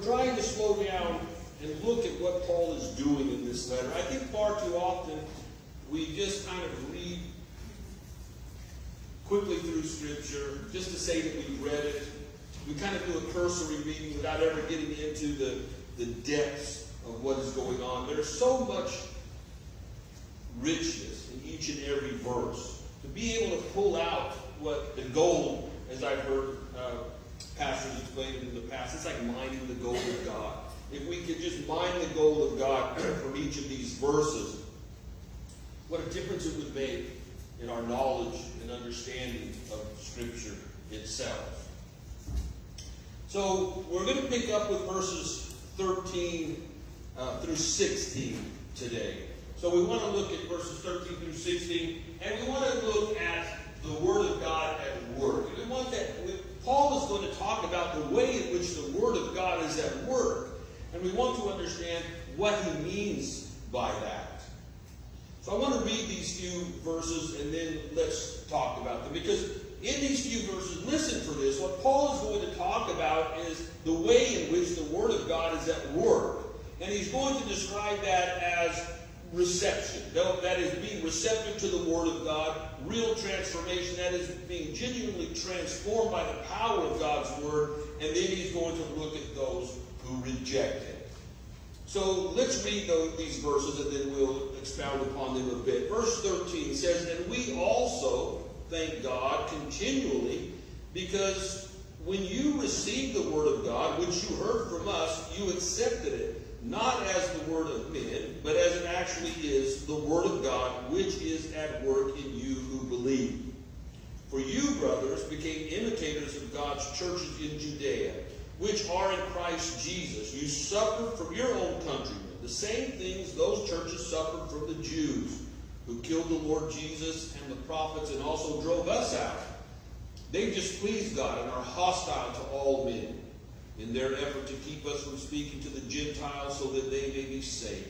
trying to slow down and look at what Paul is doing in this letter. I think far too often we just kind of read quickly through Scripture just to say that we've read it. We kind of do a cursory reading without ever getting into the depths of what is going on. There's so much richness in each and every verse. To be able to pull out what the gold, as I've heard pastors explain in the past, it's like mining the gold of God. If we could just mine the gold of God from each of these verses, what a difference it would make in our knowledge and understanding of Scripture itself. So we're going to pick up with verses 13 through 16 today. So we want to look at verses 13 through 16, and we want to look at the Word of God at work. And we want that. Paul is going to talk about the way in which the Word of God is at work, and we want to understand what he means by that. So I want to read these few verses, and then let's talk about them. Because in these few verses, listen for this, what Paul is going to talk about is the way in which the Word of God is at work. And he's going to describe that as reception. That is being receptive to the Word of God, real transformation, that is being genuinely transformed by the power of God's Word, and then he's going to look at those who reject it. So let's read these verses and then we'll expound upon them a bit. Verse 13 says, "And we also thank God continually, because when you received the Word of God, which you heard from us, you accepted it, not as the word of men, but as it actually is, the Word of God, which is at work in you who believe. For you, brothers, became imitators of God's churches in Judea, which are in Christ Jesus. You suffered from your own countrymen the same things those churches suffered from the Jews, who killed the Lord Jesus and the prophets and also drove us out. They displease God and are hostile to all men, in their effort to keep us from speaking to the Gentiles so that they may be saved.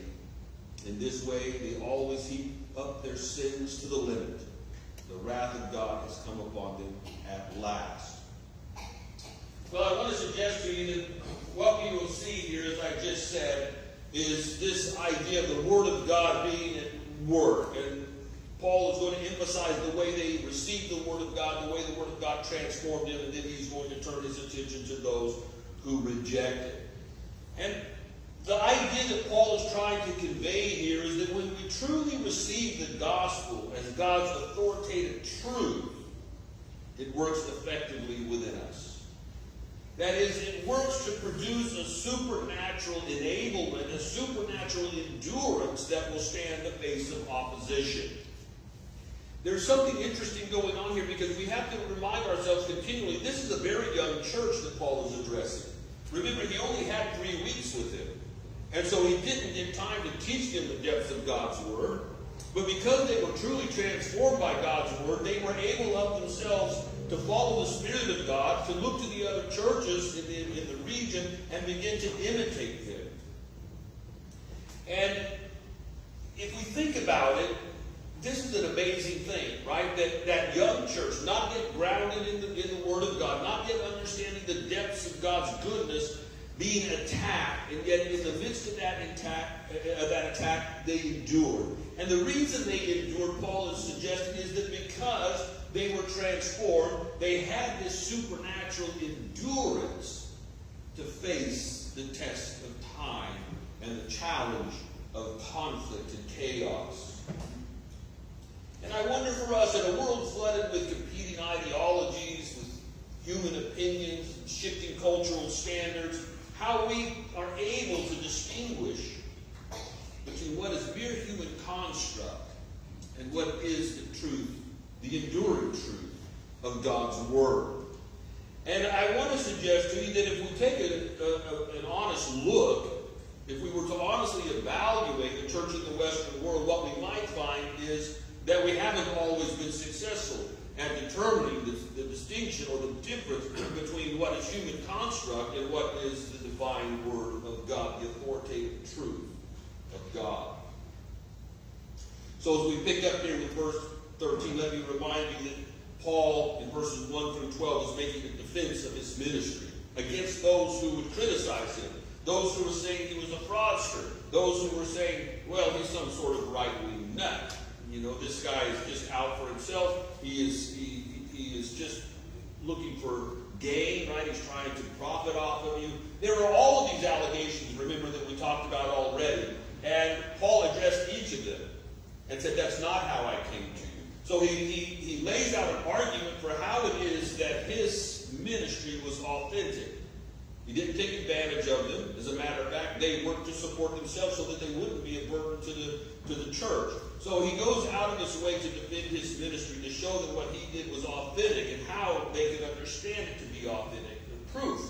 In this way, they always heap up their sins to the limit. The wrath of God has come upon them at last." Well, I want to suggest to you that what we will see here, as I just said, is this idea of the Word of God being at work. And Paul is going to emphasize the way they received the Word of God, the way the Word of God transformed them, and then he's going to turn his attention to those who reject it. And the idea that Paul is trying to convey here is that when we truly receive the gospel as God's authoritative truth, it works effectively within us. That is, it works to produce a supernatural enablement, a supernatural endurance that will stand the face of opposition. There's something interesting going on here because we have to remind ourselves continually, this is a very young church that Paul is addressing. Remember, he only had 3 weeks with them. And so he didn't get time to teach them the depths of God's Word. But because they were truly transformed by God's Word, they were able of themselves to follow the Spirit of God, to look to the other churches in the region and begin to imitate them. And if we think about it, this is an amazing thing, right? That young church, not yet grounded in the Word of God, not yet understanding the depths of God's goodness, being attacked, and yet in the midst of that attack, they endured. And the reason they endured, Paul is suggesting, is that because they were transformed, they had this supernatural endurance to face the test of time and the challenge of conflict and chaos. And I wonder for us, in a world flooded with competing ideologies, with human opinions, and shifting cultural standards, how we are able to distinguish between what is mere human construct and what is the truth, the enduring truth of God's Word. And I want to suggest to you that if we take an honest look, if we were to honestly evaluate the church in the Western world, what we might find is that we haven't always been successful at determining the distinction or the difference between what is human construct and what is the divine Word of God, the authoritative truth of God. So as we pick up here with verse 13, let me remind you that Paul, in verses 1 through 12, is making a defense of his ministry against those who would criticize him. those who were saying he was a fraudster, those who were saying, well, he's some sort of right-wing nut. You know, this guy is just out for himself. He is just looking for gain, right? He's trying to profit off of you. There are all of these allegations, remember, that we talked about already. And Paul addressed each of them and said, that's not how I came to you. So he lays out an argument for how it is that his ministry was authentic. He didn't take advantage of them. As a matter of fact, they worked to support themselves so that they wouldn't be a burden to the church. So he goes out of his way to defend his ministry, to show that what he did was authentic and how they could understand it to be authentic, the proof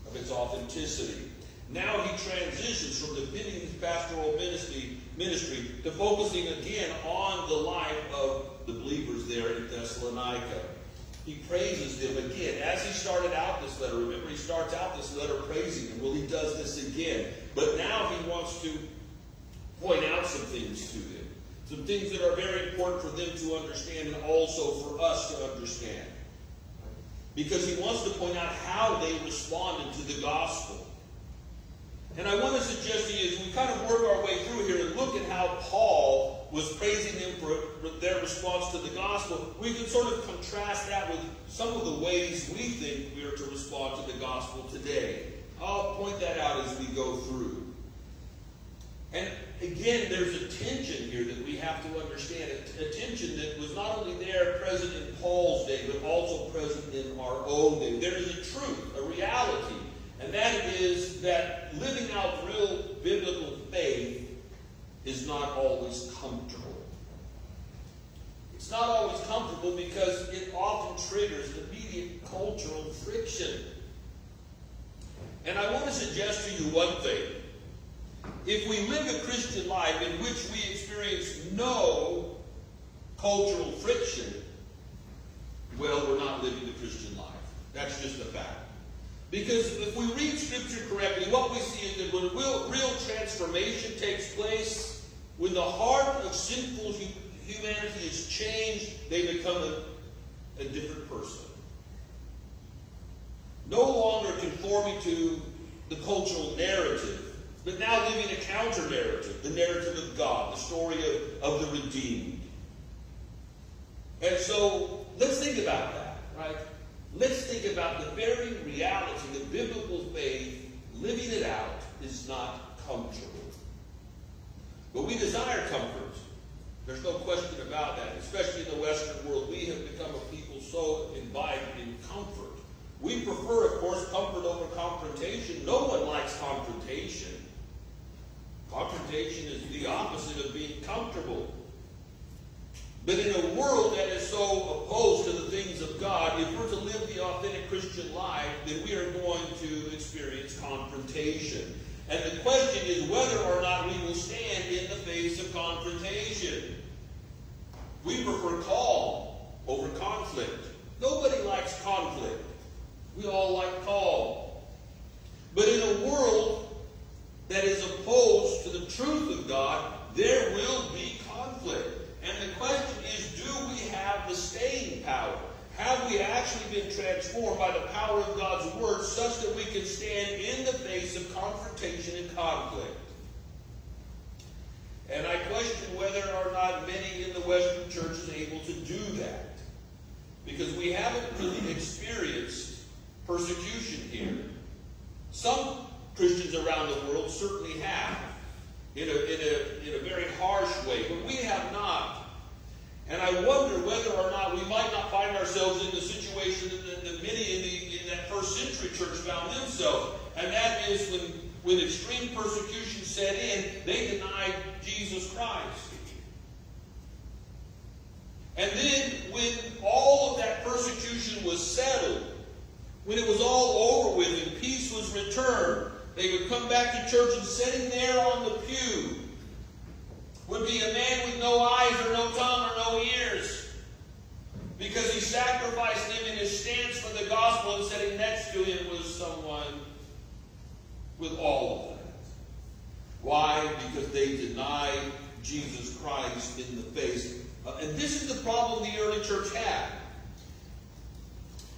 of its authenticity. Now he transitions from defending his pastoral ministry to focusing again on the life of the believers there in Thessalonica. He praises them again. As he started out this letter, remember he starts out this letter praising them. Well, he does this again. But now he wants to point out some things to them. Some things that are very important for them to understand and also for us to understand. Because he wants to point out how they responded to the gospel. And I want to suggest to you, as we kind of work our way through here and look at how Paul was praising them for their response to the gospel, we can sort of contrast that with some of the ways we think we are to respond to the gospel today. I'll point that out as we go through. And again, there's a tension here that we have to understand. A tension that was not only there present in Paul's day, but also present in our own day. There is a truth, a reality. And that is that living out real biblical faith is not always comfortable. It's not always comfortable because it often triggers immediate cultural friction. And I want to suggest to you one thing. If we live a Christian life in which we experience no cultural friction, well, we're not living the Christian life. That's just a fact. Because if we read Scripture correctly, what we see is that when real transformation takes place, when the heart of sinful humanity is changed, they become a different person. No longer conforming to the cultural narrative, but now living a counter-narrative, the narrative of God, the story of the redeemed. And so, let's think about that, right? Let's think about the very reality that biblical faith, living it out, is not comfortable. But we desire comfort. There's no question about that. Especially in the Western world, we have become a people so imbibed in comfort. We prefer, of course, comfort over confrontation. No one likes confrontation. Confrontation is the opposite of being comfortable. But in a world that is so opposed to the things of God, if we're to live the authentic Christian life, then we are going to experience confrontation. And the question is whether or not we will stand in the face of confrontation. We prefer calm over conflict. Nobody likes conflict. We all like calm. But in a world that is opposed to the truth of God, there will be conflict. And the question is, do we have the staying power? Have we actually been transformed by the power of God's Word such that we can stand in the face of confrontation and conflict? And I question whether or not many in the Western church is able to do that. Because we haven't really experienced persecution here. Some Christians around the world certainly have. In a very harsh way, but we have not. And I wonder whether or not we might not find ourselves in the situation that many in that first century church found themselves. And that is when extreme persecution set in, they denied Jesus Christ. And then when all of that persecution was settled, when it was all over with and peace was returned, they would come back to church, and sitting there on the pew would be a man with no eyes or no tongue or no ears, because he sacrificed them in his stance for the gospel, and sitting next to him was someone with all of that. Why? Because they denied Jesus Christ in the face. And this is the problem the early church had.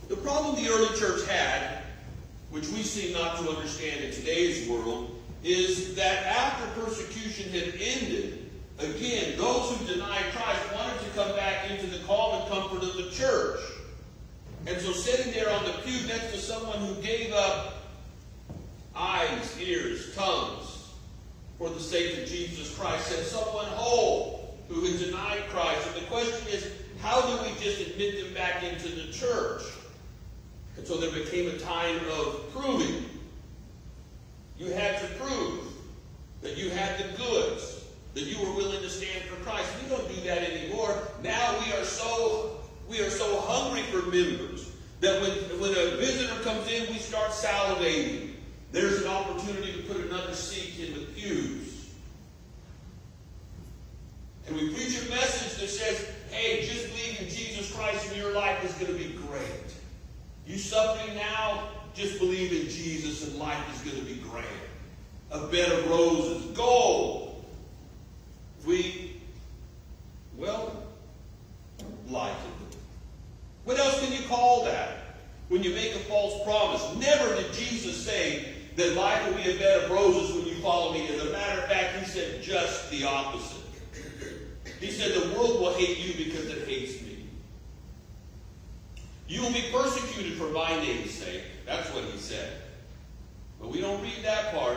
The problem the early church had which we seem not to understand in today's world, is that after persecution had ended, again, those who denied Christ wanted to come back into the calm and comfort of the church. And so sitting there on the pew next to someone who gave up eyes, ears, tongues for the sake of Jesus Christ, said someone whole who had denied Christ. And the question is, how do we just admit them back into the church? And so there became a time of proving. You had to prove that you had the goods, that you were willing to stand for Christ. We don't do that anymore. Now we are so hungry for members that when a visitor comes in, we start salivating. There's an opportunity to put another seat in the pews. And we preach a message that says, hey, just believe in Jesus Christ and your life is going to be great. You suffering now, just believe in Jesus and life is going to be great. A bed of roses, gold. Like it. What else can you call that? When you make a false promise. Never did Jesus say that life will be a bed of roses when you follow me. As a matter of fact, he said just the opposite. He said the world will hate you because it hates me. You will be persecuted for my name's sake. That's what he said. But we don't read that part.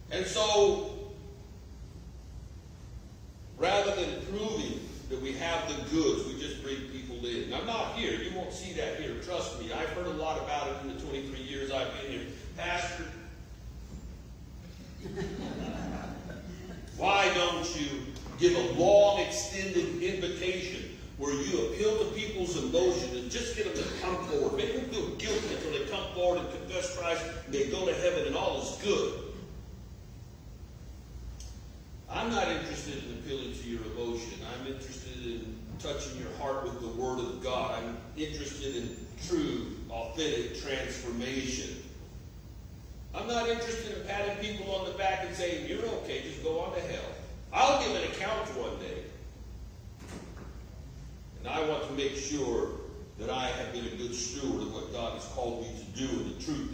And so, rather than proving that we have the goods, we just bring people in. I'm not here. You won't see that here. Trust me. I've heard a lot about it in the 23 years I've been here. Pastor, why don't you give a long, extended invitation where you appeal to people's emotions and just get them to come forward. Make them feel guilty until they come forward and confess Christ and they go to heaven and all is good. I'm not interested in appealing to your emotion. I'm interested in touching your heart with the Word of God. I'm interested in true, authentic transformation. I'm not interested in patting people on the back and saying, you're okay, just go on to hell. I'll give an account one day. And I want to make sure that I have been a good steward of what God has called me to do and the truth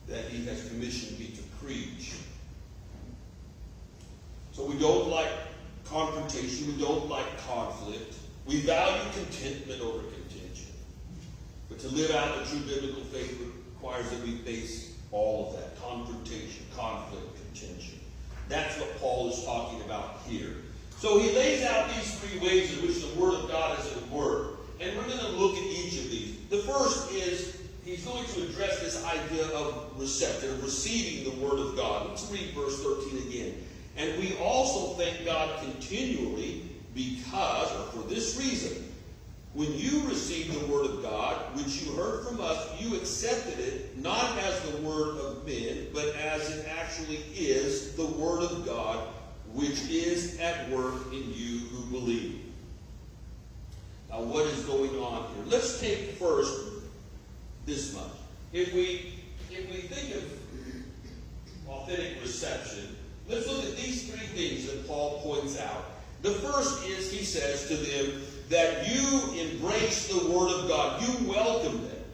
that He has commissioned me to preach. So we don't like confrontation. We don't like conflict. We value contentment over contention. But to live out the true biblical faith requires that we face all of that. Confrontation, conflict, contention. That's what Paul is talking about here. So he lays out these three ways in which the Word of God is at work. And we're going to look at each of these. The first is he's going to address this idea of reception, of receiving the Word of God. Let's read verse 13 again. And we also thank God continually because, or for this reason, when you received the Word of God, which you heard from us, you accepted it not as the word of men, but as it actually is the Word of God, which is at work in you who believe. Now, what is going on here? Let's take first this much. If we think of authentic reception, let's look at these three things that Paul points out. The first is, he says to them, that you embrace the Word of God. You welcome them.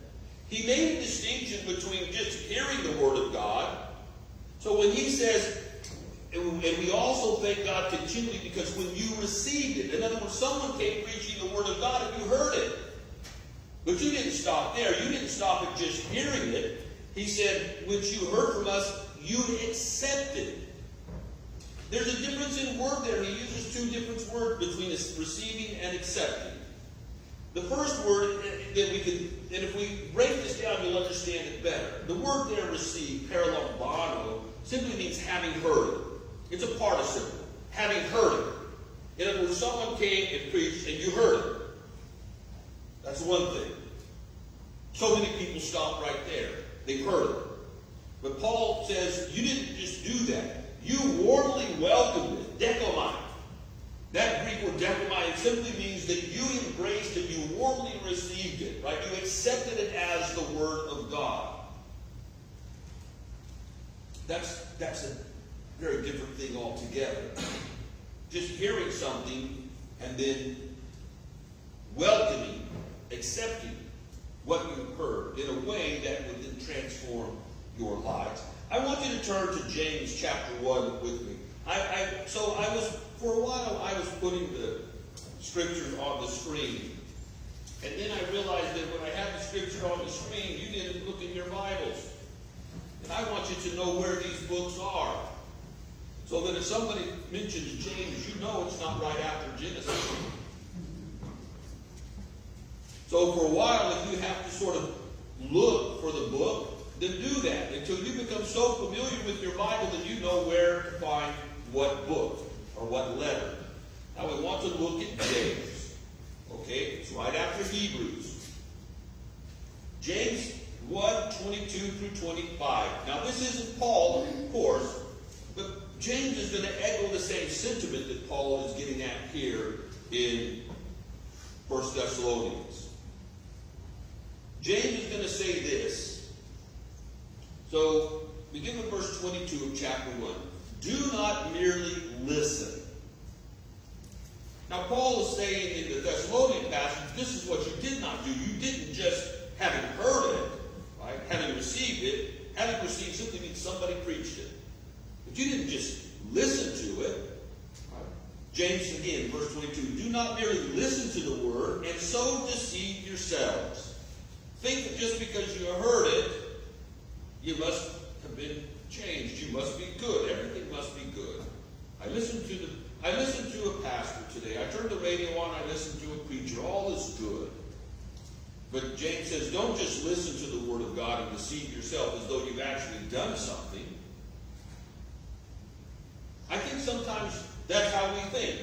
He made a distinction between just hearing the Word of God. So when he says, and we also thank God continually because when you received it, in other words, someone came preaching the Word of God and you heard it. But you didn't stop there. You didn't stop at just hearing it. He said, which you heard from us, you accepted. There's a difference in word there. He uses two different words between receiving and accepting. The first word that we can, and if we break this down, you'll understand it better. The word there, receive, paralambano, simply means having heard it. It's a participle. Having heard it. In other words, someone came and preached and you heard it. That's one thing. So many people stop right there. They've heard it. But Paul says you didn't just do that. You warmly welcomed it. Dekomai. That Greek word dekomai simply means that you embraced it, you warmly received it, right? You accepted it as the Word of God. That's a very different thing altogether. Just hearing something and then welcoming, accepting what you've heard. Word in a way that would then transform your lives. I want you to turn to James chapter 1 with me. For a while, I was putting the scriptures on the screen. And then I realized that when I had the scripture on the screen, you didn't look in your Bibles. And I want you to know where these books are. So that if somebody mentions James, you know it's not right after Genesis. So for a while, if you have to sort of look for the book, then do that until you become so familiar with your Bible that you know where to find what book or what letter. Now we want to look at James. Okay, it's right after Hebrews. James 1:22 through 25. Now this isn't Paul, of course, but James is going to echo the same sentiment that Paul is getting at here in 1 Thessalonians. James is going to say this. So, begin with verse 22 of chapter 1. Do not merely listen. Now, Paul is saying in the Thessalonian passage, this is what you did not do. You didn't just, having heard it, right, having received it, having received simply means somebody preached it. But you didn't just listen to it. Right? James, again, verse 22. Do not merely listen to the word and so deceive yourselves. Think that just because you heard it, you must have been changed. You must be good. Everything must be good. I listened to a pastor today. I turned the radio on. I listened to a preacher. All is good. But James says, don't just listen to the word of God and deceive yourself as though you've actually done something. I think sometimes that's how we think.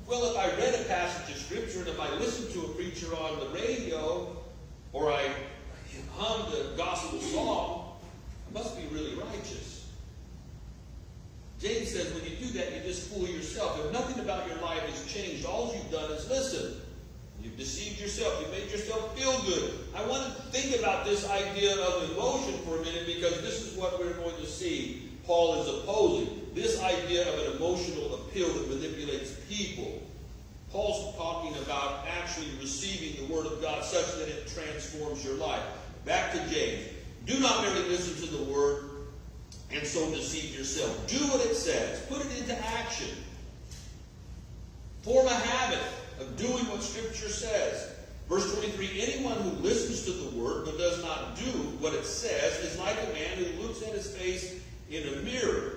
Well, if I read a passage of Scripture and if I listened to a preacher on the radio or I hummed a gospel song, I must be really righteous. James says when you do that, you just fool yourself. If nothing about your life has changed, all you've done is listen. You've deceived yourself. You've made yourself feel good. I want to think about this idea of emotion for a minute because this is what we're going to see Paul is opposing. This idea of an emotional appeal that manipulates people. Paul's talking about actually receiving the Word of God such that it transforms your life. Back to James. Do not merely listen to the Word and so deceive yourself. Do what it says. Put it into action. Form a habit of doing what Scripture says. Verse 23, anyone who listens to the Word but does not do what it says is like a man who looks at his face in a mirror.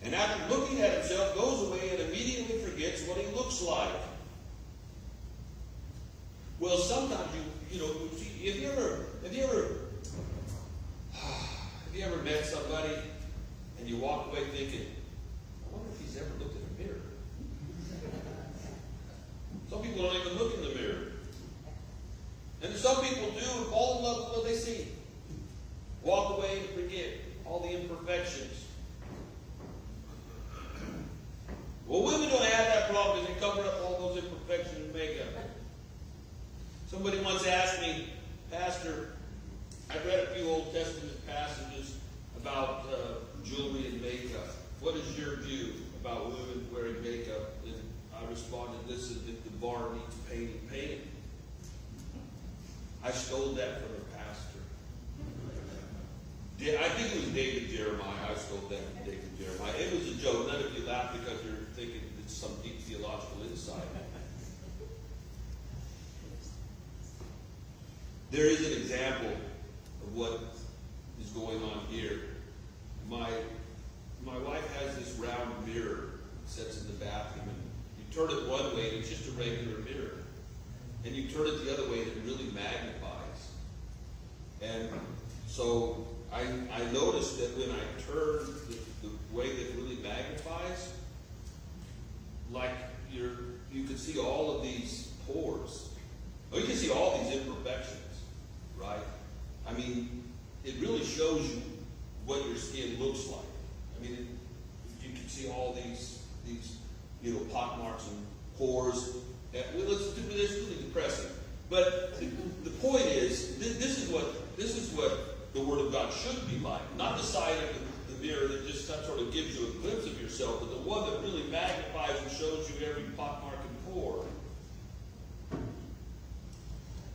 And after looking at himself, goes away and immediately forgets what he looks like. Well, sometimes you have you ever met somebody and you walk away thinking, I wonder if he's ever looked in a mirror. Some people don't even look in the mirror. And some people do and fall in love with what they see. Walk away and forget all the imperfections. Well, women don't have that problem because they cover up all those imperfections in makeup. Somebody once asked me, Pastor, I've read a few Old Testament passages about jewelry and makeup. What is your view about women wearing makeup? And I responded, this is if the barn needs painting, paint it. I stole that from a pastor. I think it was David Jeremiah. I stole that from David Jeremiah. It was a joke. None of you laugh because you're thinking it's some deep theological insight. There is an example of what is going on here. My wife has this round mirror that sits in the bathroom, and you turn it one way and it's just a regular mirror. And you turn it the other way and it really magnifies. And so I noticed that when I turn the way that it really magnifies, like you can see all of these pores. Oh, you can see all these imperfections, right? I mean, it really shows you what your skin looks like. I mean, you can see all these pock marks and pores. It's really depressing. But the point is, this is what the Word of God should be like. Not the side of the mirror that just sort of gives you a glimpse of yourself, but the one that really magnifies and shows you every pock mark and pore.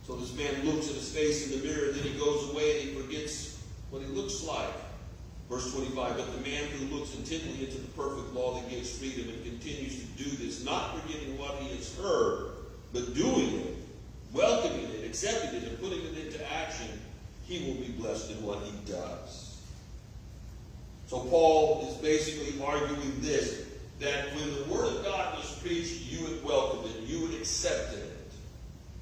So this man looks at his face in the mirror, and then he goes away and he forgets what he looks like. Verse 25, but the man who looks intently into the perfect law that gives freedom and continues to do this, not forgetting what he has heard, but doing it, welcoming it, accepting it, and putting it into action, he will be blessed in what he does. So Paul is basically arguing this, that when the Word of God was preached, you would welcome it, you would accept it.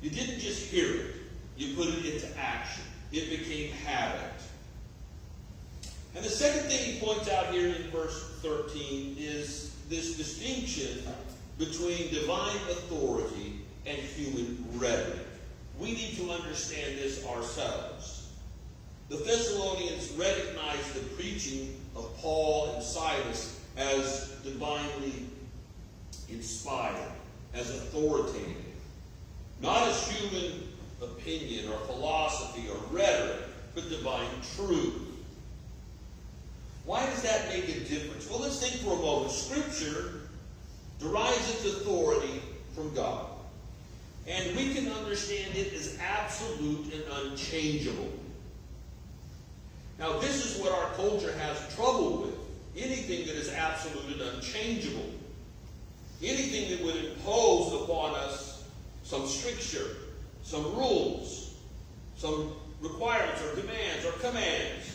You didn't just hear it, you put it into action. It became habit. And the second thing he points out here in verse 13 is this distinction between divine authority and human rhetoric. We need to understand this ourselves. The Thessalonians recognized the preaching of Paul and Silas as divinely inspired, as authoritative, not as human opinion or philosophy or rhetoric, but divine truth. Why does that make a difference? Well, let's think for a moment. Scripture derives its authority from God. And we can understand it as absolute and unchangeable. Now, this is what our culture has trouble with. Anything that is absolute and unchangeable. Anything that would impose upon us some stricture, some rules, some requirements or demands or commands.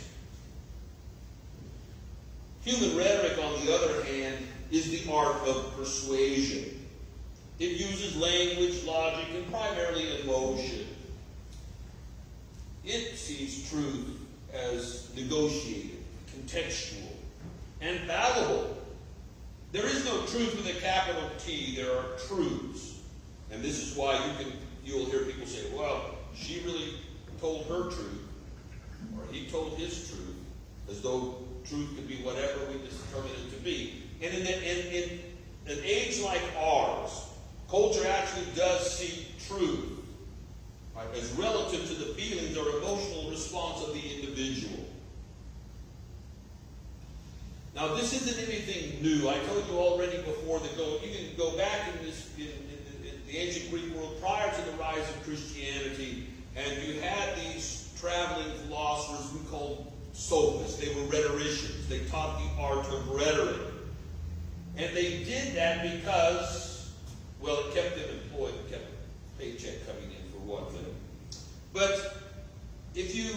Human rhetoric, on the other hand, is the art of persuasion. It uses language, logic, and primarily emotion. It sees truth as negotiated, contextual, and fallible. There is no truth with a capital T. There are truths. And this is why you'll hear people say, well, she really told her truth, or he told his truth, as though truth could be whatever we determine it to be. And in an age like ours, culture actually does see truth, right, as relative to the feelings or emotional response of the individual. Now, this isn't anything new. I told you already before that you can go back in the ancient Greek world prior to the rise of Christianity, and you had these traveling philosophers we called sophists. They were rhetoricians. They taught the art of rhetoric. And they did that because, well, it kept them employed. It kept a paycheck coming in, for one thing. But if you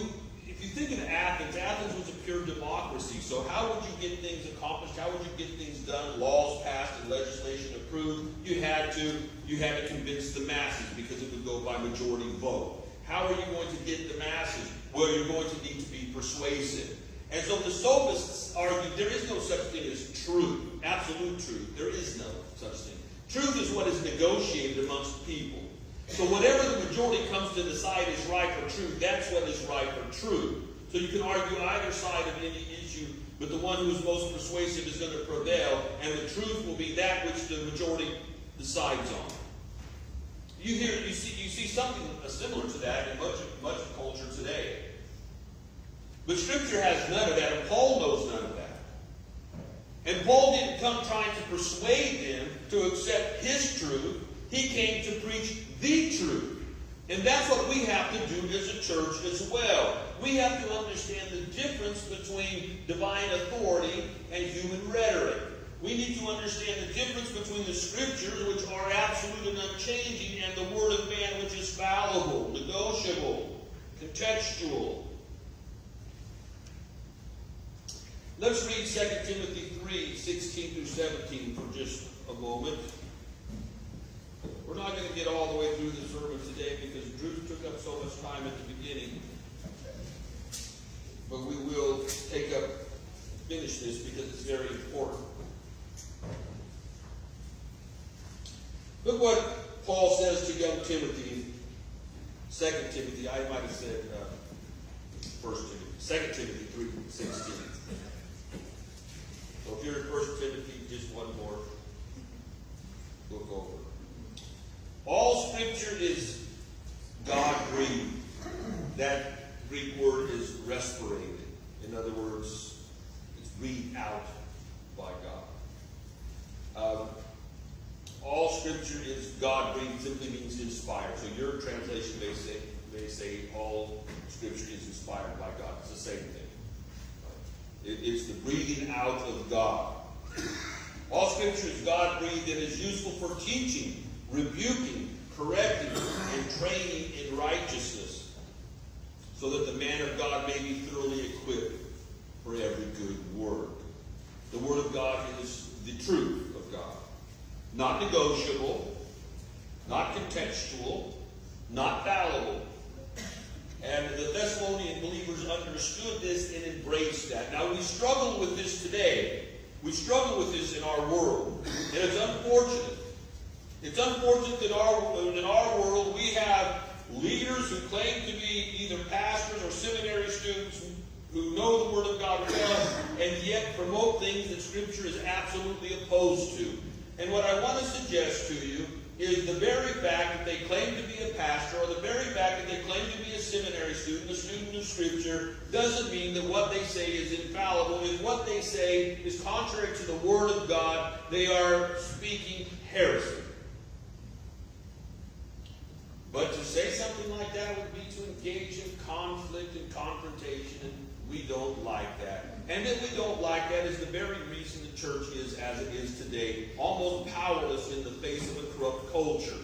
think of Athens, Athens was a pure democracy. So how would you get things accomplished? How would you get things done? Laws passed and legislation approved. You had to convince the masses because it would go by majority vote. How are you going to get the masses? Well, you're going to need to be persuasive. And so the sophists argued there is no such thing as truth, absolute truth. There is no such thing. Truth is what is negotiated amongst people. So whatever the majority comes to decide is right or true, that's what is right or true. So you can argue either side of any issue, but the one who is most persuasive is going to prevail, and the truth will be that which the majority decides on. You see something similar to that in much of culture today. But Scripture has none of that, and Paul knows none of that. And Paul didn't come trying to persuade them to accept his truth. He came to preach the truth. And that's what we have to do as a church as well. We have to understand the difference between divine authority and human rhetoric. We need to understand the difference between the Scriptures, which are absolute and unchanging, and the Word of man, which is fallible, negotiable, contextual. Let's read 2 Timothy 3, 16 through 17 for just a moment. We're not going to get all the way through the sermon today because Drew took up so much time at the beginning. But we will finish this because it's very important. Look what Paul says to young Timothy, 2 Timothy, I might have said 1 Timothy, 2 Timothy 3, 16. So if you're in 1 Timothy, just one more look over. All Scripture is God-breathed. That Greek word is respirated. In other words, it's breathed out by God. All Scripture is God-breathed simply means inspired. So your translation may say they say all Scripture is inspired by God. It's the same thing. It's the breathing out of God. All Scripture is God-breathed and is useful for teaching, rebuking, correcting, and training in righteousness, so that the man of God may be thoroughly equipped for every good work. The Word of God is the truth of God. Not negotiable, not contextual, not fallible. And the Thessalonian believers understood this and embraced that. Now, we struggle with this today. We struggle with this in our world. And it's unfortunate. It's unfortunate that in our world we have leaders who claim to be either pastors or seminary students who know the Word of God well, and yet promote things that Scripture is absolutely opposed to. And what I want to suggest to you is the very fact that they claim to be a pastor, or the very fact that they claim to be a seminary student, a student of Scripture, doesn't mean that what they say is infallible. If what they say is contrary to the Word of God, they are speaking heresy. But to say something like that would be to engage in conflict and confrontation, and we don't like that. And that we don't like that is the very reason the church is as it is today, almost powerless in the face of a corrupt culture.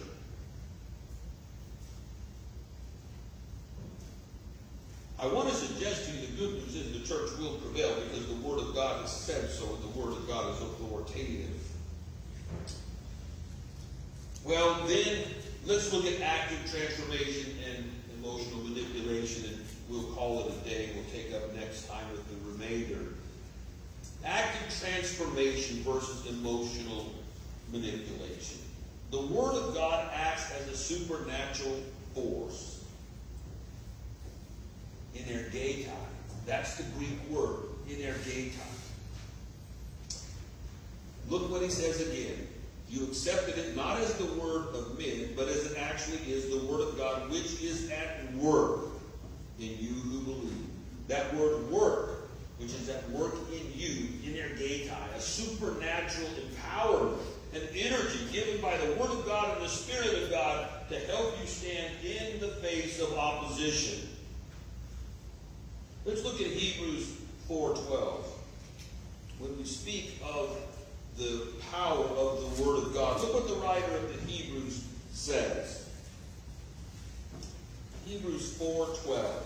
I want to suggest to you the good news is the church will prevail because the Word of God has said so, and the Word of God is authoritative. Well, then, let's look at active transformation and emotional manipulation, and we'll call it a day. We'll take up next time with the remainder. Active transformation versus emotional manipulation. The Word of God acts as a supernatural force. Energetai. That's the Greek word. Energetai. Look what he says again. You accepted it not as the word of men, but as it actually is the Word of God, which is at work in you who believe. That word work, which is at work in you, energetai, a supernatural empowerment, an energy given by the Word of God and the Spirit of God to help you stand in the face of opposition. Let's look at Hebrews 4:12. When we speak of the power of the Word of God, look what the writer of the Hebrews says. Hebrews 4:12.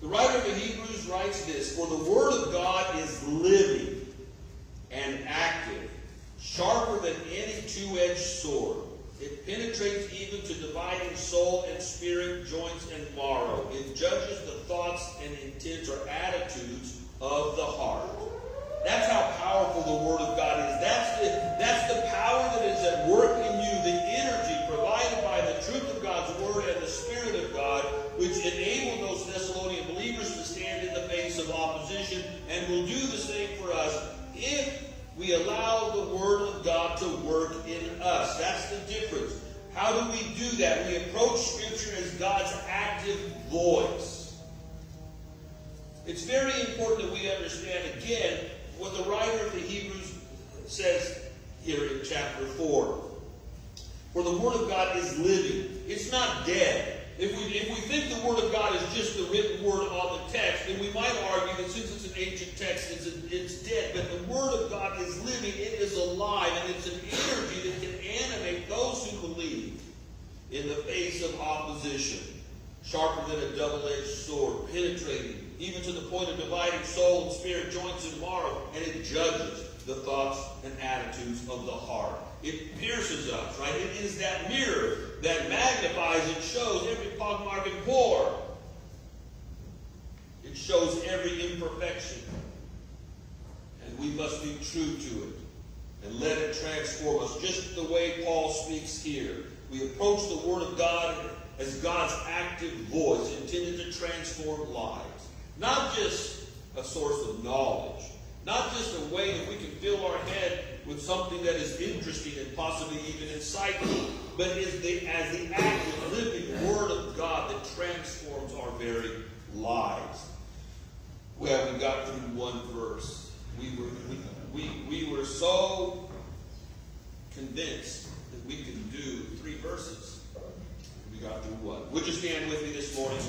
The writer of the Hebrews writes this: For the Word of God is living and active, sharper than any two-edged sword. It penetrates even to dividing soul and spirit, joints and marrow. It judges the thoughts and intents or attitudes of the heart. That's how powerful the Word of God is. That's the power that is at work in you, the energy provided by the truth of God's Word and the Spirit of God, which enabled those Thessalonian believers to stand in the face of opposition, and will do the same for us if we allow the Word of God to work in us. That's the difference. How do we do that? We approach Scripture as God's active voice. It's very important that we understand, again, what the writer of the Hebrews says here in chapter 4. For the Word of God is living. It's not dead. If we think the Word of God is just the written word on the text, then we might argue that since it's an ancient text, it's dead. But the Word of God is living, it is alive, and it's an energy that can animate those who believe in the face of opposition. Sharper than a double-edged sword, penetrating, even to the point of dividing soul and spirit, joints and marrow, and it judges the thoughts and attitudes of the heart. It pierces us, right? It is that mirror that magnifies and shows every pockmark and pore. It shows every imperfection. And we must be true to it and let it transform us, just the way Paul speaks here. We approach the Word of God as God's active voice intended to transform lives. Not just a source of knowledge. Not just a way that we can fill our head with something that is interesting and possibly even insightful, but as the active, living Word of God that transforms our very lives. Well, we got through one verse. we were so convinced that we could do 3 verses. We got through one. Would you stand with me this morning?